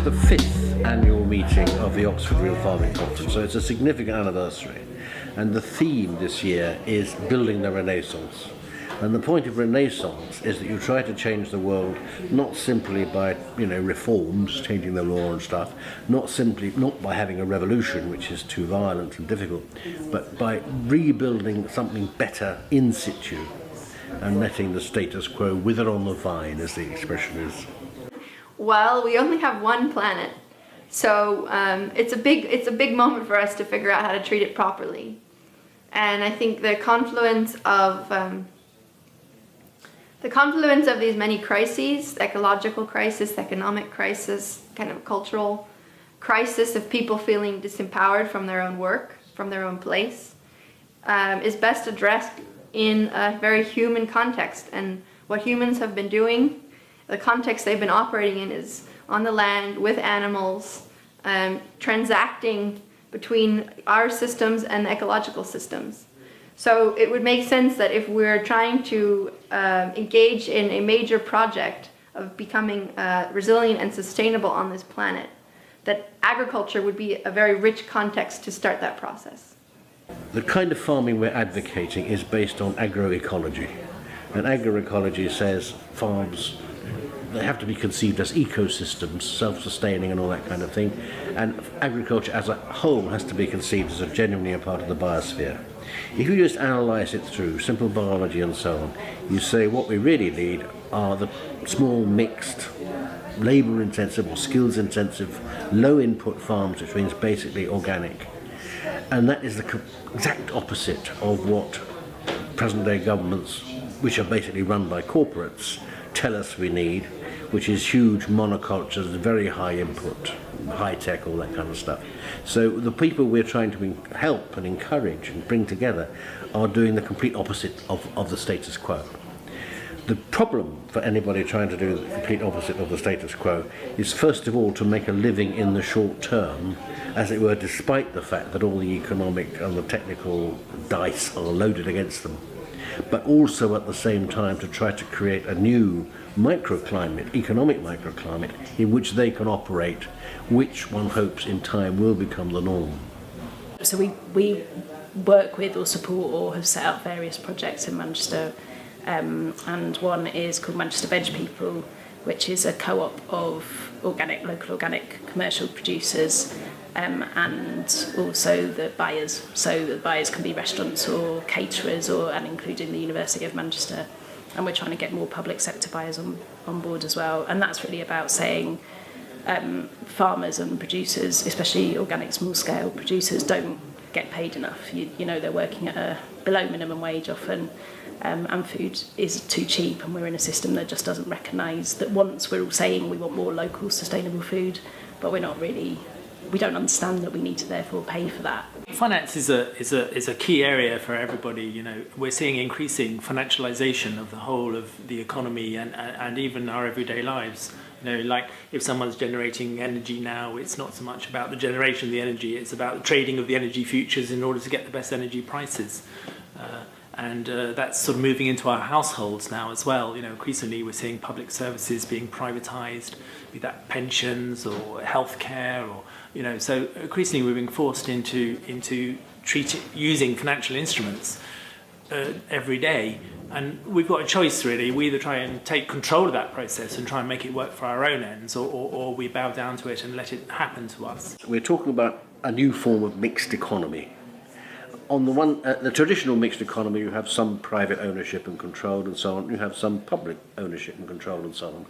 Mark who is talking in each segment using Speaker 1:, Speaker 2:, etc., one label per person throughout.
Speaker 1: the 5th annual meeting of the Oxford Real Farming Conference, so it's a significant anniversary. And the theme this year is building the Renaissance. And the point of Renaissance is that you try to change the world not simply by, reforms, changing the law and stuff, not by having a revolution, which is too violent and difficult, but by rebuilding something better in situ and letting the status quo wither on the vine, as the expression is.
Speaker 2: Well, we only have one planet, so it's a big moment for us to figure out how to treat it properly. And I think the confluence of these many crises, the ecological crisis, the economic crisis, kind of cultural crisis of people feeling disempowered from their own work, from their own place, is best addressed in a very human context. And what humans have been doing, the context they've been operating in, is on the land with animals, transacting between our systems and the ecological systems. So it would make sense that if we're trying to engage in a major project of becoming resilient and sustainable on this planet, that agriculture would be a very rich context to start that process.
Speaker 1: The kind of farming we're advocating is based on agroecology. And agroecology says farms, they have to be conceived as ecosystems, self-sustaining and all that kind of thing. And agriculture as a whole has to be conceived as genuinely a part of the biosphere. If you just analyse it through simple biology and so on, you say what we really need are the small, mixed, labour-intensive or skills-intensive, low-input farms, which means basically organic. And that is the exact opposite of what present-day governments, which are basically run by corporates, tell us we need, which is huge monocultures, very high input, high tech, all that kind of stuff. So the people we're trying to help and encourage and bring together are doing the complete opposite of the status quo. The problem for anybody trying to do the complete opposite of the status quo is first of all to make a living in the short term, as it were, despite the fact that all the economic and the technical dice are loaded against them, but also at the same time to try to create a new microclimate, economic microclimate, in which they can operate, which one hopes in time will become the norm.
Speaker 3: So we work with or support or have set up various projects in Manchester, and one is called Manchester Veg People, which is a co-op of local organic commercial producers, and also the buyers. So the buyers can be restaurants or caterers, and including the University of Manchester. And we're trying to get more public sector buyers on board as well. And that's really about saying farmers and producers, especially organic small-scale producers, don't get paid enough. They're working at a below minimum wage often, and food is too cheap, and we're in a system that just doesn't recognise that. Once we're all saying we want more local sustainable food, but we don't understand that we need to therefore pay for that.
Speaker 4: Finance is a key area for everybody. We're seeing increasing financialization of the whole of the economy and even our everyday lives. Like if someone's generating energy now, it's not so much about the generation of the energy, it's about the trading of the energy futures in order to get the best energy prices. And that's sort of moving into our households now as well. Increasingly we're seeing public services being privatised, be that pensions or healthcare, or so increasingly we're being forced into using financial instruments every day. And we've got a choice really. We either try and take control of that process and try and make it work for our own ends, or we bow down to it and let it happen to us.
Speaker 1: We're talking about a new form of mixed economy. On the traditional mixed economy, you have some private ownership and control and so on. You have some public ownership and control and so on.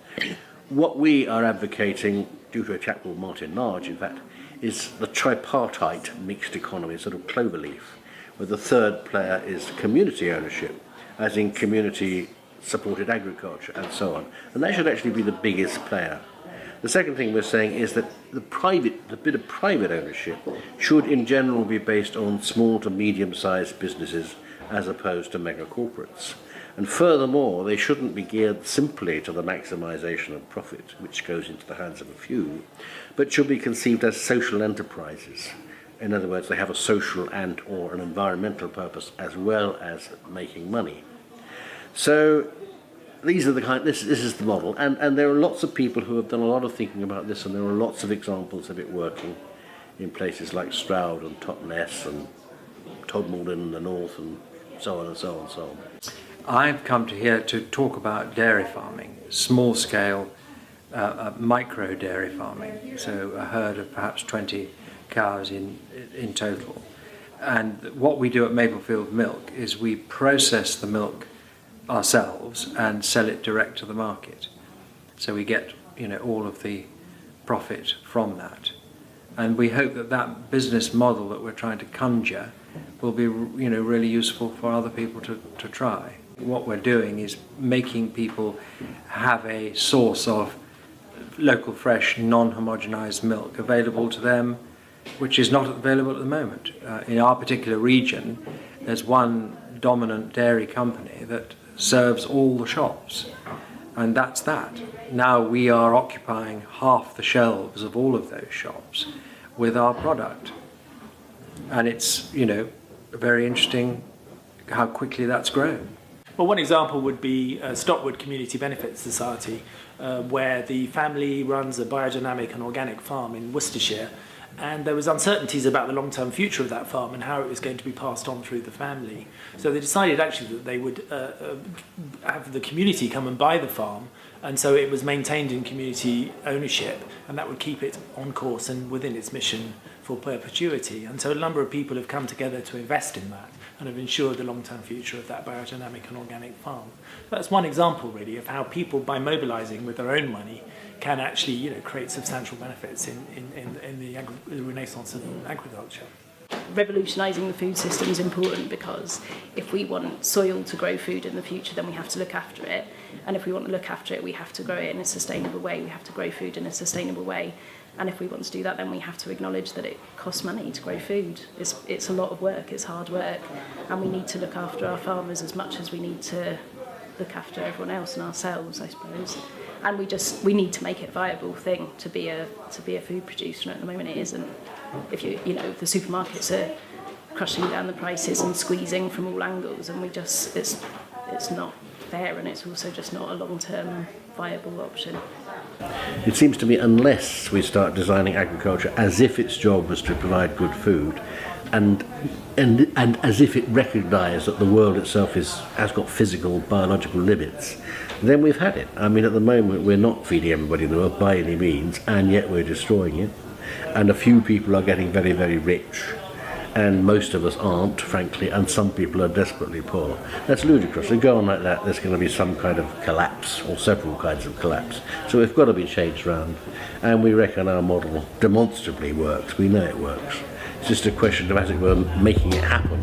Speaker 1: What we are advocating, due to a chap called Martin Large, in fact, is the tripartite mixed economy, sort of cloverleaf, where the third player is community ownership, as in community-supported agriculture and so on. And that should actually be the biggest player. The second thing we're saying is that the bit of private ownership should in general be based on small to medium-sized businesses as opposed to mega corporates. And furthermore, they shouldn't be geared simply to the maximisation of profit, which goes into the hands of a few, but should be conceived as social enterprises. In other words, they have a social and or an environmental purpose as well as making money. So these are the kind. This is the model, and there are lots of people who have done a lot of thinking about this, and there are lots of examples of it working in places like Stroud and Totnes and Todmorden in the north, and so on and so on and so on.
Speaker 5: I've come to here to talk about dairy farming, small scale, micro dairy farming, so a herd of perhaps 20 cows in total. And what we do at Maplefield Milk is we process the milk ourselves and sell it direct to the market. So we get, all of the profit from that. And we hope that that business model that we're trying to conjure will be, really useful for other people to try. What we're doing is making people have a source of local, fresh, non-homogenized milk available to them, which is not available at the moment. In our particular region, there's one dominant dairy company that serves all the shops, and that's that. Now we are occupying half the shelves of all of those shops with our product, and it's very interesting how quickly that's grown.
Speaker 4: Well, one example would be Stockwood Community Benefit Society, where the family runs a biodynamic and organic farm in Worcestershire, and there was uncertainties about the long-term future of that farm and how it was going to be passed on through the family. So they decided actually that they would have the community come and buy the farm, and so it was maintained in community ownership, and that would keep it on course and within its mission for perpetuity. And so a number of people have come together to invest in that and have ensured the long-term future of that biodynamic and organic farm. That's one example, really, of how people, by mobilising with their own money, can actually, create substantial benefits in the renaissance of agriculture.
Speaker 3: Revolutionising the food system is important because if we want soil to grow food in the future, then we have to look after it. And if we want to look after it, we have to grow it in a sustainable way. We have to grow food in a sustainable way. And if we want to do that, then we have to acknowledge that it costs money to grow food. It's a lot of work, it's hard work. And we need to look after our farmers as much as we need to look after everyone else and ourselves, I suppose. And we need to make it a viable thing to be a food producer. At the moment it isn't. If the supermarkets are crushing down the prices and squeezing from all angles, and it's not fair, and it's also just not a long-term viable option.
Speaker 1: It seems to me, unless we start designing agriculture as if its job was to provide good food, and as if it recognised that the world itself has got physical, biological limits, then we've had it. I mean, at the moment we're not feeding everybody in the world by any means, and yet we're destroying it. And a few people are getting very, very rich, and most of us aren't, frankly, and some people are desperately poor. That's ludicrous. If we go on like that, there's going to be some kind of collapse, or several kinds of collapse. So we've got to be changed around, and we reckon our model demonstrably works. We know it works. It's just a question of, as it were, making it happen.